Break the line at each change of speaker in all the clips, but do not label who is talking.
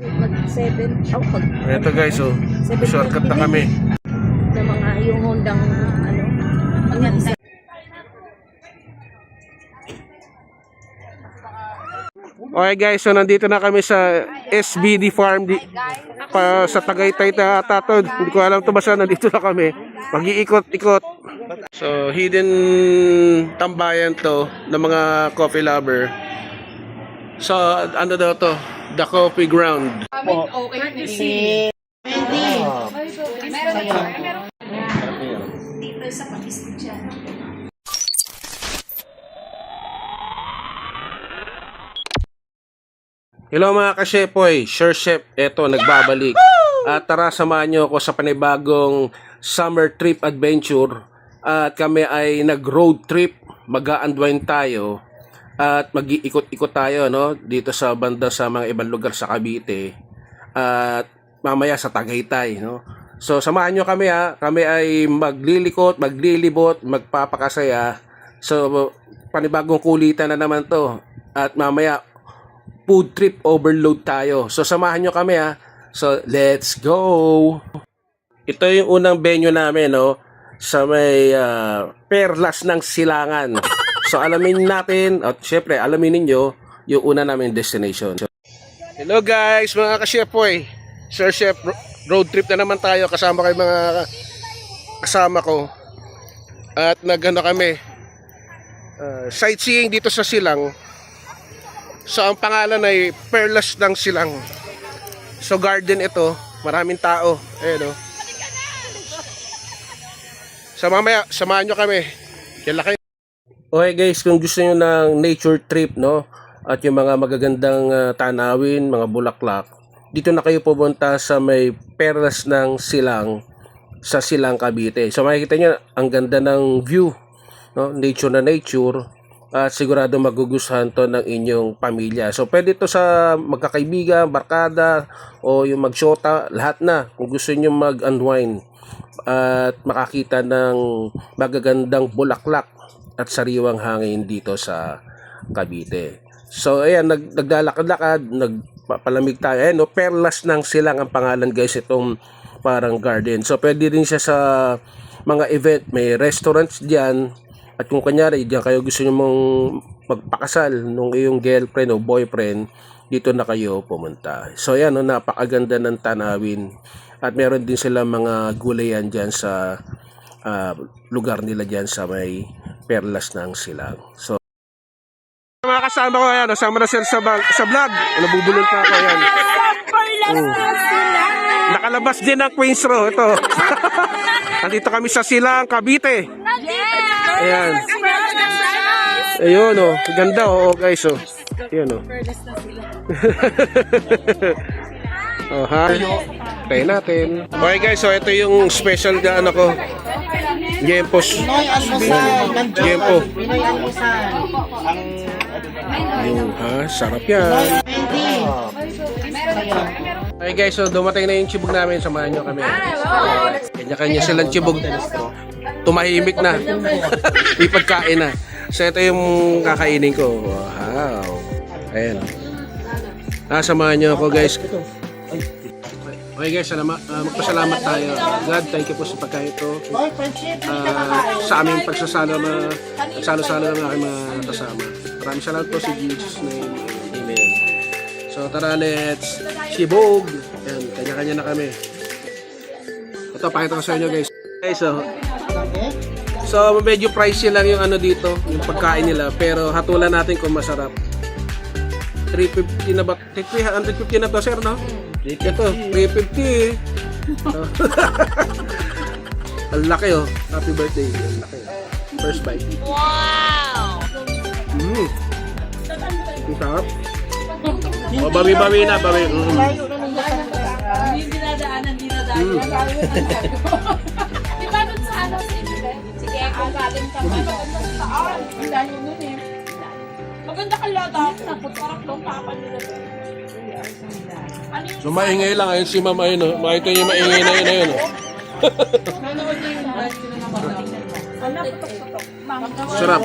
Mag-7.
Ito guys, oh. Shortcut na kami.
Na mga yung Hondang ano.
Okay guys, so nandito na kami sa SBD Farm sa Tagaytay na tatod. Hindi ko alam ito basta nandito na kami. Mag-iikot-ikot. So hidden tambayan to ng mga coffee lover. So ano daw to? The Coffee Ground.
Okay.
Dito sa Pakistan dyan.
Hello mga ka-shepoy, Sure Chef, eto nagbabalik. At tara samahan nyo ako sa panibagong summer trip adventure. At kami ay nag-road trip, mag-a-unwind tayo. At mag-iikot-ikot tayo no, dito sa banda sa mga ibang lugar sa Cavite. At mamaya sa Tagaytay. No? So samahan nyo kami ha, kami ay maglilikot, maglilibot, magpapakasaya. So panibagong kulitan na naman to. At mamaya food trip overload tayo. So samahan nyo kami ha. So let's go. Ito yung unang venue namin no, sa may Perlas ng Silangan. So alamin natin at syempre alamin ninyo yung una namin destination. Hello guys, mga ka-shepoy. Sir Chef, road trip na naman tayo kasama kay mga kasama ko. At nagano kami sightseeing dito sa Silang. So ang pangalan ay Perlas ng Silang. So garden ito, maraming tao. Ayan o. So mamaya, samahan nyo kami. Kaya kayo. Okay guys, kung gusto nyo ng nature trip no, at yung mga magagandang tanawin, mga bulaklak, dito na kayo pupunta sa may Perlas ng Silang, sa Silang, Cavite. So makikita nyo, ang ganda ng view, no? Nature na nature. At sigurado magugustuhan to ng inyong pamilya. So pwede to sa magkakaibigan, barkada, o yung magsyota, lahat na. Kung gusto niyo mag-unwind at makakita ng magagandang bulaklak at sariwang hangin dito sa Cavite. So ayan, naglalakad-lakad, nagpapalamig tayo. Ayan, no, Perlas ng Silang ang pangalan guys, itong parang garden. So pwede rin siya sa mga event, may restaurants diyan. At kung kanyari, diyan kayo gusto nyo mong magpakasal nung iyong girlfriend o boyfriend, dito na kayo pumunta. So yan, no, napakaganda ng tanawin. At meron din sila mga gulayan dyan sa lugar nila dyan sa may Perlas ng Silang. So, mga kasama ko yan, nasama na sila sa vlog. Nabubulol pa ako yan. Nakalabas din ang Queens Row. Ito. Nandito kami sa Silang, Cavite. Ayan. Ayun oh, ganda oh guys oh. Ayun oh. Oh ha. Try natin. Okay guys, so ito yung special na ano ko. Jempos. Jempo. Yung ha, sarap yan. Okay guys, so dumating na yung chibog namin, samahan nyo kami. Kanya-kanya silang chibog. Tumahimik na. May pagkain na. So ito yung kakainin ko. Wow. Ayan. Samahan nyo ako guys. Okay guys, magpasalamat tayo. God, thank you po sa pagkain ito. Sa aming pagsasalo-salo ng aking mga kasama. Maraming salamat po sa Jesus name. Amen. So tara, let's sibog. Ayan, kanya-kanya na kami. Ito, pakita ko sa inyo guys. Okay, so medyo pricey lang yung ano dito, yung pagkain nila, pero hatulan natin kung masarap. 350 na ba? 350 na to, sir, no? Ito, 350. Ang laki oh. Happy birthday. Ang laki. First bite. Wow! Ang sarap. O, bawi-bawi na, bawi. Hindi dinadaanan.
Di ba dun sa ano, sige, kung galing ka ba, maganda sa taon. Ang layo nun eh. Maganda ka lata, napot-sarap lang kapan nila.
So maingay lang, ayun si mama yun, oh. Makita niyo maingay na yun, ayun, oh. Sarap.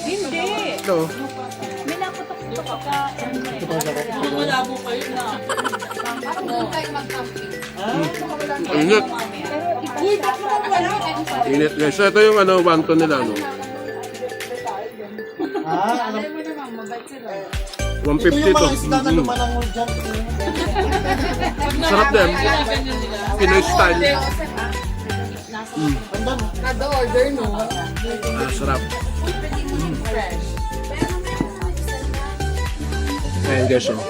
Hindi.
Ito.
May naputok Malabo kayo na.
Init.
Uy, ba't naman wala?
Init guys. So ito yung ano, wonton nila, no?
Alam mo
150
ito yung
to.
mga isda na lumalangoy dyan.
Sarap din. Pinoy style.
Ganda no?
Kada-order, no?
Sarap. Ayan guys, oh.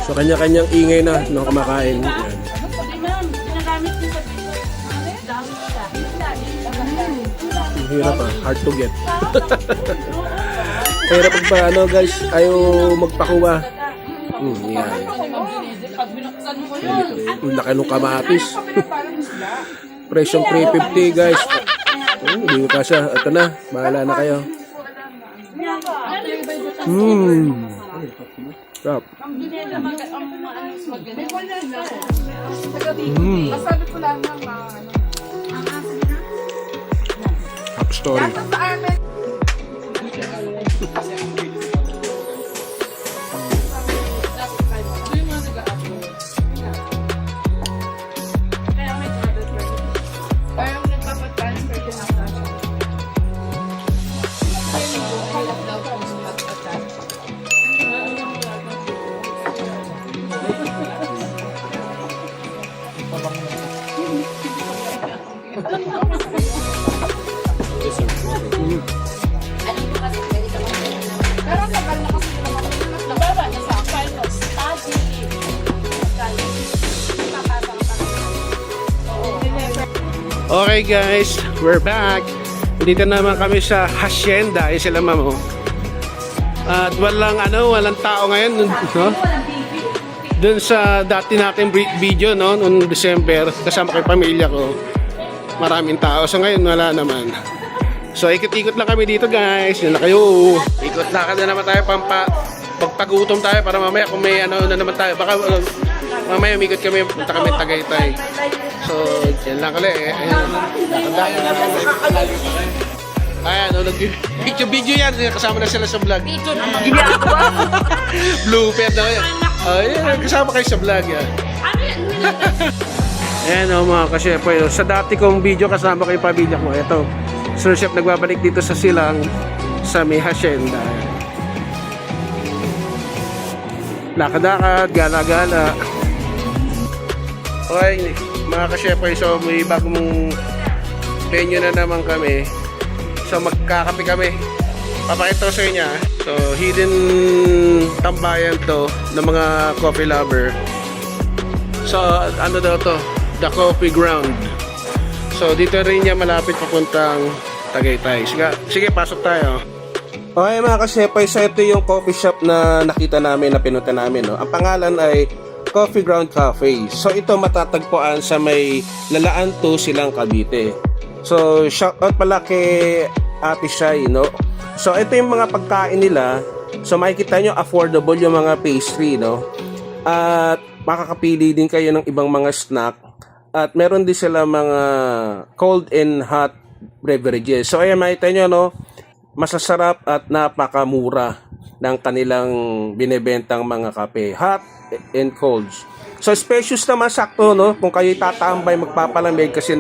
So kanya-kanyang ingay na nung kumakain. Ayan. Ang hirap hard to get. Pero pag pa ano guys, ayaw magpakuha. Yan.
Pag binuksan mo yun.
Ang laki nung kamatis. Presyong 350 guys. Hindi ko kasya. Ito na, bahala na kayo. Sarap.
Masabi ko lang na
Top story.
sa amin. Parang nagpapatransfer ko ng cash. Pero ang tagal na kasi nababa na sa final study.
Okay guys, we're back. Dito naman kami sa hacienda, yung sila mamo. At walang tao ngayon, no? Doon sa dati nating video, no, noong December, kasama kay pamilya ko. Maraming tao. So ngayon wala naman. So ikot-ikot lang kami dito guys. Yan na kayo. Ikot lakad na naman tayo pagpagutom tayo para mamaya kung may na naman tayo. Baka mamaya umikot kami, punta kami Tagaytay. So yan lang kali. Ayan, nag-video yan. Kasama na sila sa vlog. Blooper na yan. Ayan, kasama kayo sa vlog yan. Ayan o mga kasyepo. Sa dati kong video kasama kayo pamilya ko. Ito, Sir Chef nagbabalik dito sa silang sa may hacienda. Lakad-lakad, gala-gala. Okay, mga kasyepo. So may bagong venue na naman kami. So magkakape kami. Papakita ko sa inyo. So hidden tambayan to ng mga coffee lover. So ano daw to? The Coffee Ground. So dito rin niya malapit papuntang Tagaytay. Sige, pasok tayo. Okay mga kasepay, so ito yung coffee shop na nakita namin, na pinunta namin. No? Ang pangalan ay Coffee Ground Cafe. So ito matatagpuan sa may Lalaan to Silang Cavite. So shout out pala kay Ate Shai, no? So ito yung mga pagkain nila. So makikita nyo affordable yung mga pastry, no? At makakapili din kayo ng ibang mga snack. At meron din sila mga cold and hot beverages. So ayan, makita nyo, no? Masasarap at napakamura ng kanilang binebentang mga kape. Hot and colds. So spacious naman, sakto, no? Kung kayo tatambay, magpapalamig kasi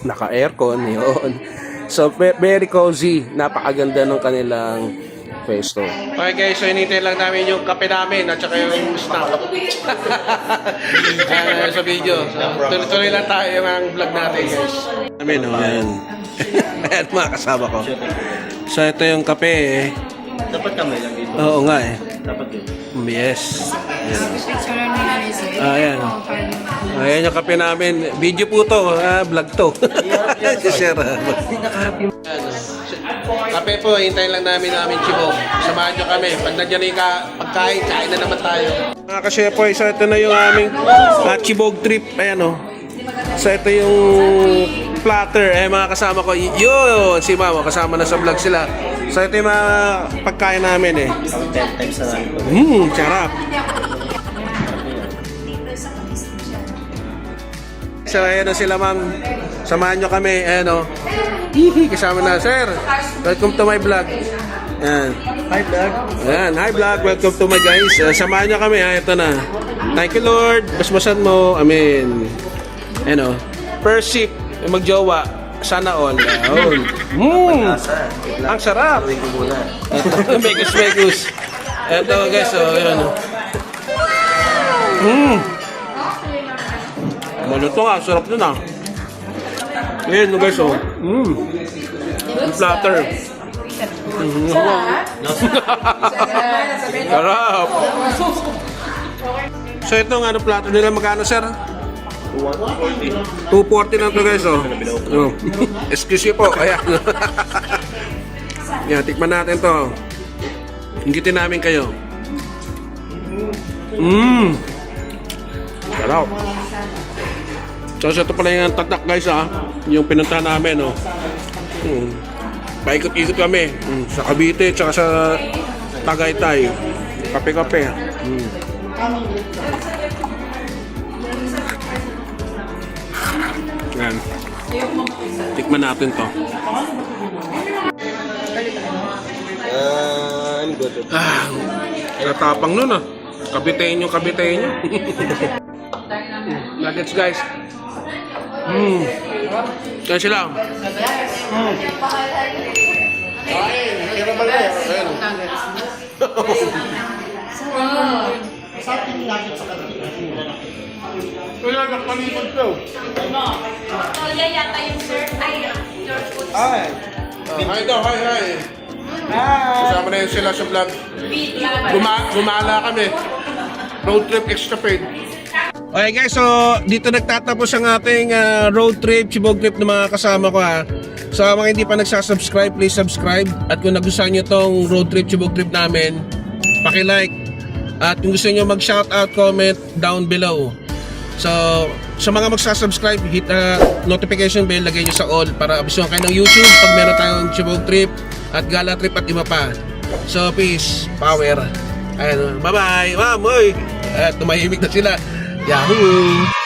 naka-aircon, yun. So very cozy. Napakaganda ng kanilang pesto. Okay guys, so hinintay lang namin yung kape namin at saka yung snack. Sa video. So, tuloy-tuloy lang tayo yung vlog natin guys. Amin, no? Ayan. Ayan mga kasama ko. So ito yung kape.
Dapat kamay lang dito.
Oo nga eh.
Dapat dito.
Yes. Ayan. Ayan yung kape namin. Video po to. Vlog to. Share. Kape po, hintayin lang namin chibog. Samahan nyo kami. Pag nandiyan yung pagkain, kain na naman tayo. Mga kasyepoy, so ito na yung aming chibog trip. Ayan o. So ito yung platter. Mga kasama ko. Yun! Si Mama, kasama na sa vlog sila. So ito yung mga pagkain namin eh.
10 times na lang.
Sarap. So ayan o sila ma'am. Samahan nyo kami. Ayan o. Kasama na. Sir, welcome to my vlog. Yan.
Hi, vlog.
Ayan, hi vlog, welcome to my guys. Samahan niyo kami, ito na. Thank you Lord, basbasan mo, amen. Ano, first sip, magjowa, sana all. Ayun. Ang sarap.
Gawin ko muna.
Megus. Ito guys, ayan. Maluto nga, sarap nun ah. Ayan guys, Yung platter. Sarap. So itong ano plato nila magkano sir? 240 lang to guys Excuse me po. Ayan. Yan, tikman natin to. Hinggitin namin kayo. Sarap. So ito pala yung tatak guys yung pinunta namin paikot-ikot kami sa Cavite tsaka sa Tagaytay. Kape-kape. Yan. Tikman natin to.
Ano ba ito?
Natapang nun Kabitein nyo. Nuggets guys. Kaya sila.
Tolya yata yung sir. Ay, your food.
Hi daw, hi. Kasama na yun sila sa vlog. Gumala kami. Road trip extra paid. Okay guys, so dito nagtatapos ang ating road trip, chibog trip ng mga kasama ko So mga hindi pa nagsasubscribe, please subscribe. At kung nagustuhan nyo tong road trip, chibog trip namin, paki-like. At kung gusto nyo mag-shoutout, comment down below. So sa mga magsasubscribe, hit notification bell, lagay nyo sa all para abisuhan kayo ng YouTube pag meron tayong chibog trip at gala trip at iba pa. So peace, power. Ayun, bye-bye. Ma'am, oy. At tumahimik na sila. Yahoo!